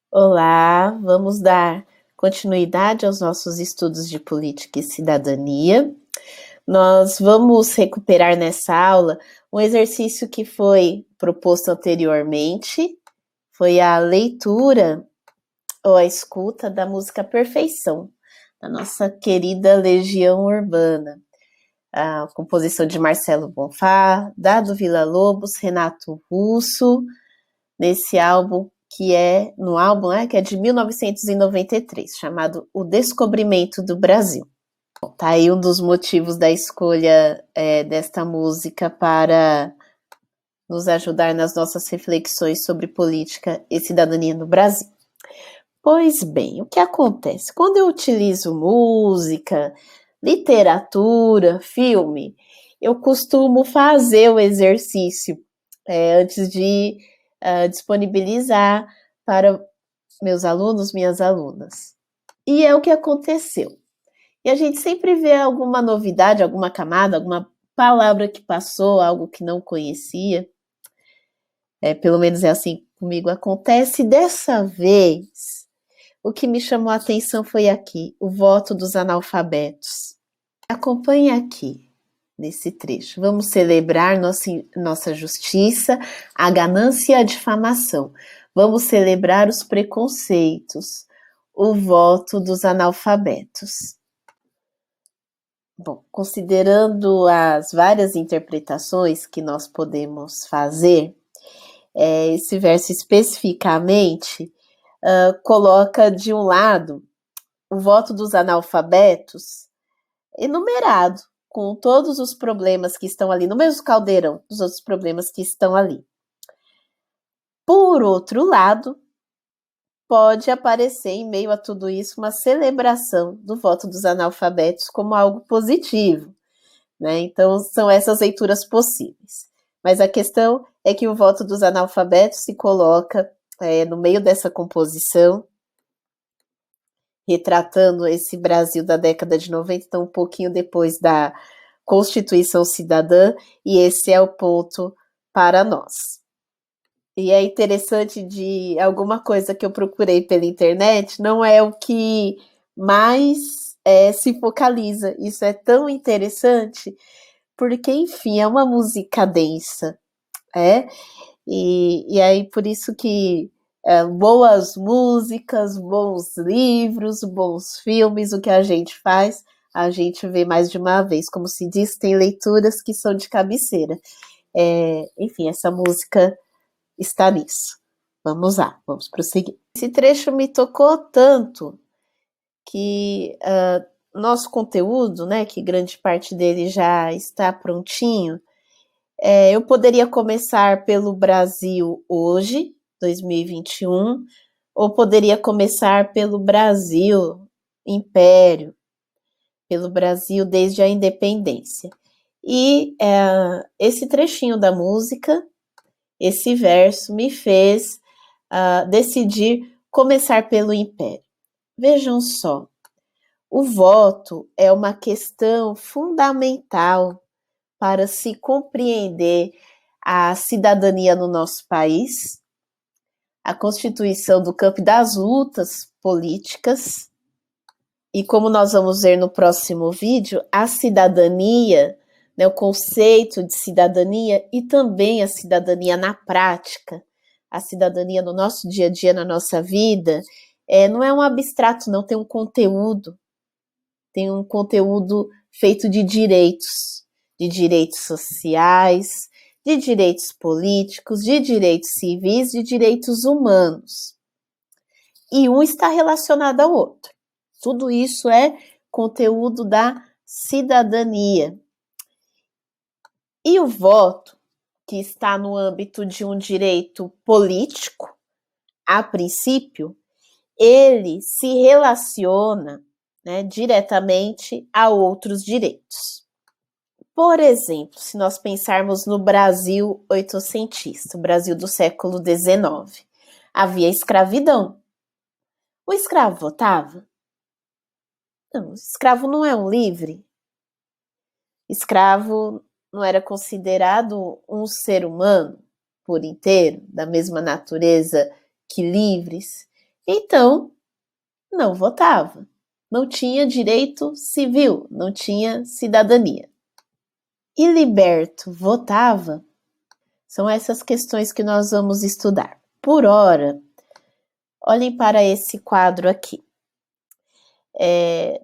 Olá, vamos dar continuidade aos nossos estudos de política e cidadania. Nós vamos recuperar nessa aula um exercício que foi proposto anteriormente, foi a leitura ou a escuta da música Perfeição, da nossa querida Legião Urbana. A composição de Marcelo Bonfá, Dado Villa-Lobos, Renato Russo, nesse álbum que é de 1993, chamado O Descobrimento do Brasil. Bom, tá aí um dos motivos da escolha desta música para nos ajudar nas nossas reflexões sobre política e cidadania no Brasil. Pois bem, o que acontece? Quando eu utilizo música, literatura, filme, eu costumo fazer o exercício antes de disponibilizar para meus alunos, minhas alunas. E é o que aconteceu. E a gente sempre vê alguma novidade, alguma camada, alguma palavra que passou, algo que não conhecia. Pelo menos é assim que comigo acontece. Dessa vez, o que me chamou a atenção foi aqui, o voto dos analfabetos. Acompanhe aqui, nesse trecho. Vamos celebrar nossa justiça, a ganância e a difamação. Vamos celebrar os preconceitos, o voto dos analfabetos. Bom, considerando as várias interpretações que nós podemos fazer, esse verso especificamente coloca de um lado o voto dos analfabetos enumerado, com todos os problemas que estão ali, no mesmo caldeirão dos outros problemas que estão ali. Por outro lado, pode aparecer em meio a tudo isso uma celebração do voto dos analfabetos como algo positivo, né? Então, são essas leituras possíveis. Mas a questão é que o voto dos analfabetos se coloca no meio dessa composição, retratando esse Brasil da década de 90, então um pouquinho depois da Constituição Cidadã, e esse é o ponto para nós. E é interessante de alguma coisa que eu procurei pela internet, não é o que mais se focaliza. Isso é tão interessante, porque, enfim, é uma música densa, e aí por isso que boas músicas, bons livros, bons filmes, o que a gente faz, a gente vê mais de uma vez. Como se diz, tem leituras que são de cabeceira. Enfim, essa música está nisso. Vamos lá, vamos prosseguir. Esse trecho me tocou tanto que nosso conteúdo, né, que grande parte dele já está prontinho, eu poderia começar pelo Brasil hoje, 2021, ou poderia começar pelo Brasil Império, pelo Brasil desde a independência. E esse trechinho da música, esse verso, me fez decidir começar pelo Império. Vejam só, o voto é uma questão fundamental para se compreender a cidadania no nosso país, a constituição do campo das lutas políticas, e como nós vamos ver no próximo vídeo, a cidadania, né, o conceito de cidadania e também a cidadania na prática, a cidadania no nosso dia a dia, na nossa vida, não é um abstrato, não, tem um conteúdo feito de direitos sociais, de direitos políticos, de direitos civis, de direitos humanos. E um está relacionado ao outro. Tudo isso é conteúdo da cidadania. E o voto, que está no âmbito de um direito político, a princípio, ele se relaciona, né, diretamente a outros direitos. Por exemplo, se nós pensarmos no Brasil oitocentista, o Brasil do século XIX, havia escravidão. O escravo votava? Não, o escravo não é um livre. Escravo não era considerado um ser humano por inteiro, da mesma natureza que livres. Então, não votava. Não tinha direito civil, não tinha cidadania. E liberto votava? São essas questões que nós vamos estudar. Por ora, olhem para esse quadro aqui.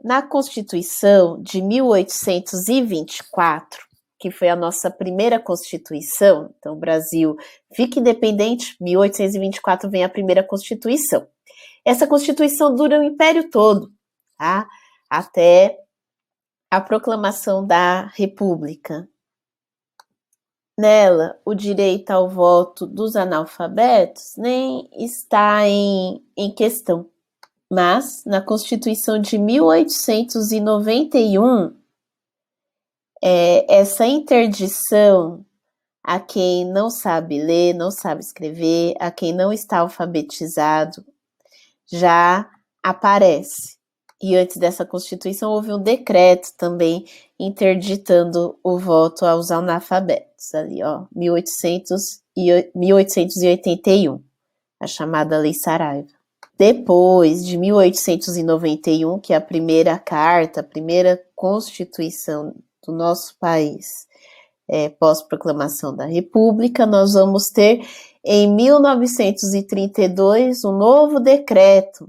Na Constituição de 1824, que foi a nossa primeira Constituição, então o Brasil fica independente, 1824 vem a primeira Constituição. Essa Constituição dura o Império todo, tá? Até a proclamação da República. Nela, o direito ao voto dos analfabetos nem está em questão. Mas, na Constituição de 1891, essa interdição a quem não sabe ler, não sabe escrever, a quem não está alfabetizado, já aparece. E antes dessa Constituição houve um decreto também interditando o voto aos analfabetos, ali, ó, 1881, a chamada Lei Saraiva. Depois de 1891, que é a primeira carta, a primeira Constituição do nosso país, pós-proclamação da República, nós vamos ter em 1932 um novo decreto.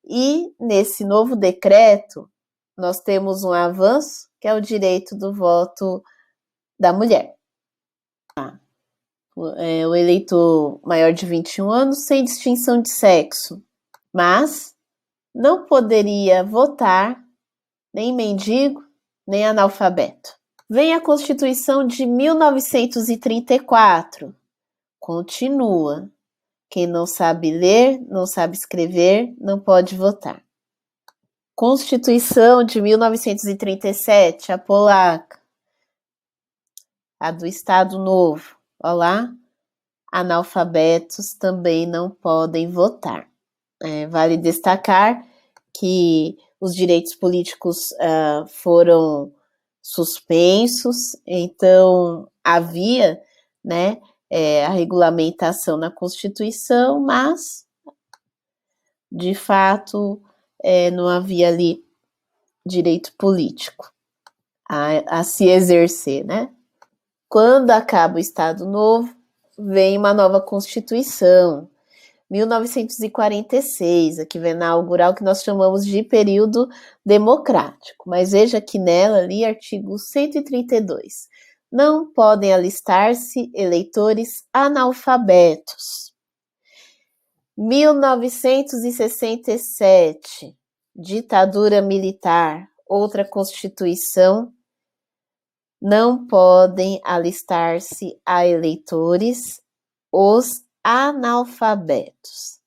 E nesse novo decreto, nós temos um avanço, que é o direito do voto da mulher. O eleitor maior de 21 anos, sem distinção de sexo, mas não poderia votar nem mendigo, nem analfabeto. Vem a Constituição de 1934. Continua. Quem não sabe ler, não sabe escrever, não pode votar. Constituição de 1937, a polaca. A do Estado Novo. Olha lá. Analfabetos também não podem votar. Vale destacar que os direitos políticos foram suspensos, então havia, né, a regulamentação na Constituição, mas, de fato, não havia ali direito político a se exercer, né? Quando acaba o Estado Novo, vem uma nova Constituição, 1946, aqui vem inaugurar o que nós chamamos de período democrático. Mas veja que nela, ali, artigo 132, não podem alistar-se eleitores analfabetos. 1967, ditadura militar, outra Constituição, não podem alistar-se a eleitores os analfabetos.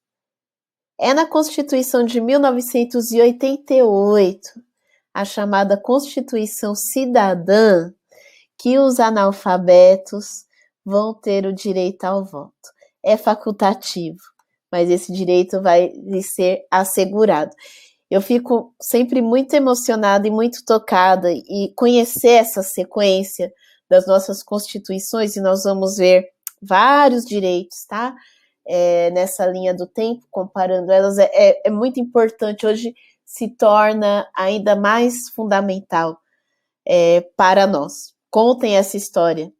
É na Constituição de 1988, a chamada Constituição Cidadã, que os analfabetos vão ter o direito ao voto. É facultativo, mas esse direito vai lhe ser assegurado. Eu fico sempre muito emocionada e muito tocada e conhecer essa sequência das nossas constituições, e nós vamos ver vários direitos, tá? Nessa linha do tempo, comparando elas, é muito importante. Hoje se torna ainda mais fundamental para nós. Contem essa história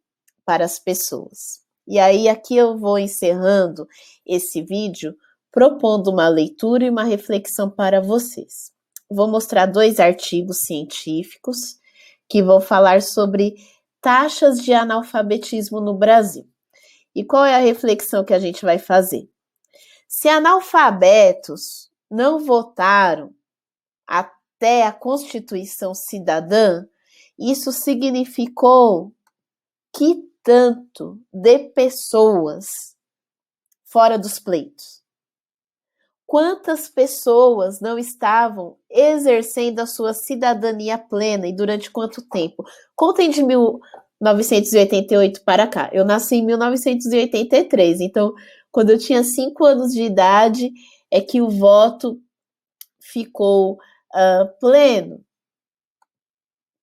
para as pessoas. E aí, aqui eu vou encerrando esse vídeo, propondo uma leitura e uma reflexão para vocês. Vou mostrar 2 artigos científicos que vão falar sobre taxas de analfabetismo no Brasil. E qual é a reflexão que a gente vai fazer? Se analfabetos não votaram até a Constituição Cidadã, isso significou que tanto de pessoas fora dos pleitos? Quantas pessoas não estavam exercendo a sua cidadania plena e durante quanto tempo? Contem de 1988 para cá. Eu nasci em 1983, então quando eu tinha 5 anos de idade é que o voto ficou pleno.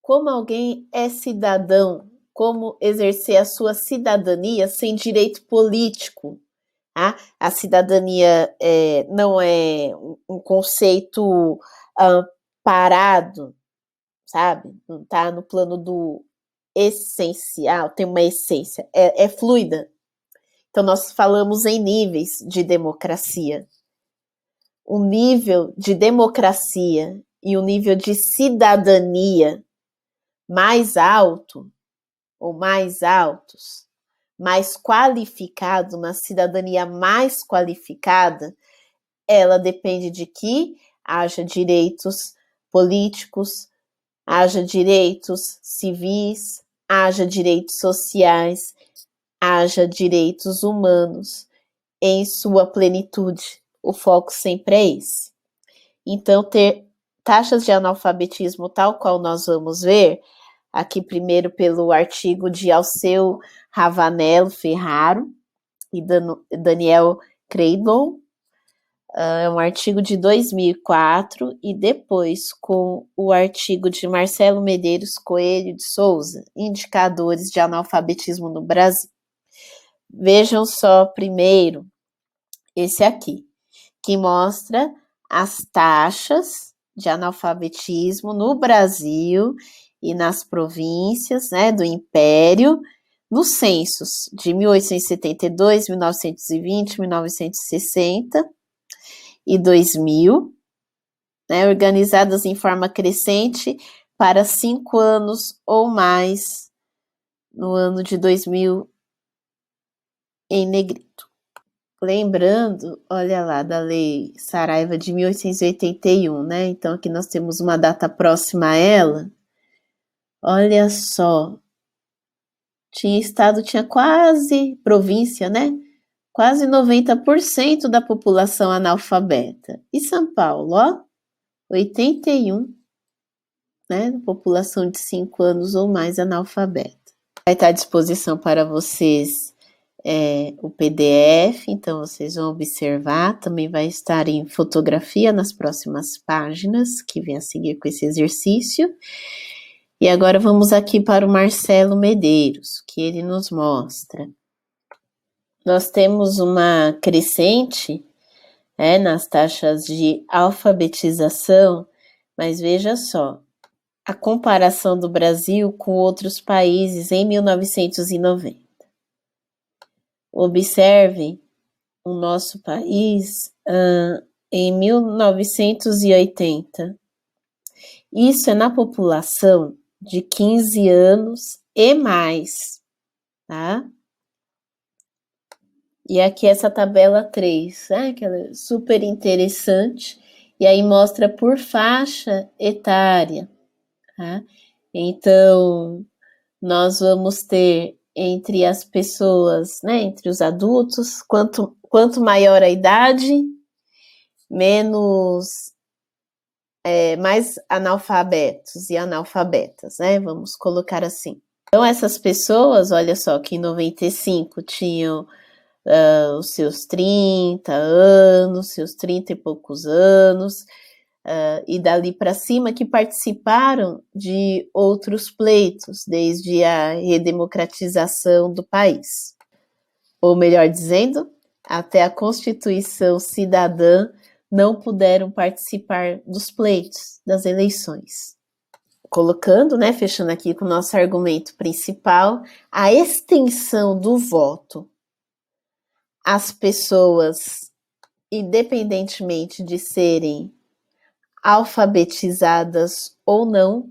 Como alguém é cidadão? Como exercer a sua cidadania sem direito político? Tá? A cidadania não é um conceito parado, sabe? Não está no plano do essencial, tem uma essência, é fluida. Então, nós falamos em níveis de democracia. O nível de democracia e o nível de cidadania mais alto, ou mais altos, mais qualificado, uma cidadania mais qualificada, ela depende de que haja direitos políticos, haja direitos civis, haja direitos sociais, haja direitos humanos em sua plenitude. O foco sempre é esse. Então, ter taxas de analfabetismo, tal qual nós vamos ver, aqui primeiro pelo artigo de Alceu Ravanello Ferraro e Daniel Kreidlon, é um artigo de 2004, e depois com o artigo de Marcelo Medeiros Coelho de Souza, Indicadores de Analfabetismo no Brasil. Vejam só primeiro esse aqui, que mostra as taxas de analfabetismo no Brasil e nas províncias, né, do Império, nos censos de 1872, 1920, 1960 e 2000, né, organizadas em forma crescente para 5 anos ou mais no ano de 2000 em negrito. Lembrando, olha lá, da Lei Saraiva de 1881, né? Então, aqui nós temos uma data próxima a ela. Olha só, tinha quase, província, né? Quase 90% da população analfabeta. E São Paulo, ó, 81%, né? População de 5 anos ou mais analfabeta. Vai estar à disposição para vocês o PDF, então vocês vão observar, também vai estar em fotografia nas próximas páginas, que vem a seguir com esse exercício. E agora vamos aqui para o Marcelo Medeiros, que ele nos mostra. Nós temos uma crescente nas taxas de alfabetização, mas veja só, a comparação do Brasil com outros países em 1990. Observem o nosso país em 1980. Isso é na população de 15 anos e mais, tá? E aqui essa tabela 3, que ela é super interessante, e aí mostra por faixa etária, tá? Então, nós vamos ter entre as pessoas, né, entre os adultos, quanto maior a idade, mais analfabetos e analfabetas, né, vamos colocar assim. Então, essas pessoas, olha só, que em 95 tinham os seus 30 anos, seus 30 e poucos anos, e dali para cima, que participaram de outros pleitos, desde a redemocratização do país. Ou melhor dizendo, até a Constituição Cidadã não puderam participar dos pleitos, das eleições. Colocando, né, fechando aqui com o nosso argumento principal, a extensão do voto às pessoas, independentemente de serem alfabetizadas ou não,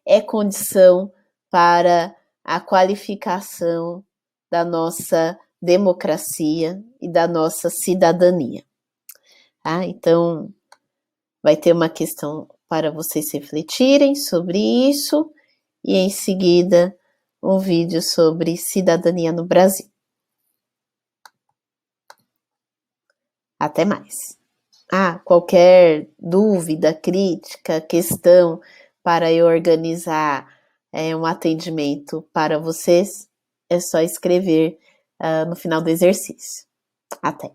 é condição para a qualificação da nossa democracia e da nossa cidadania. Tá? Então, vai ter uma questão para vocês refletirem sobre isso e, em seguida, um vídeo sobre cidadania no Brasil. Até mais! Qualquer dúvida, crítica, questão para eu organizar um atendimento para vocês, é só escrever no final do exercício. Até!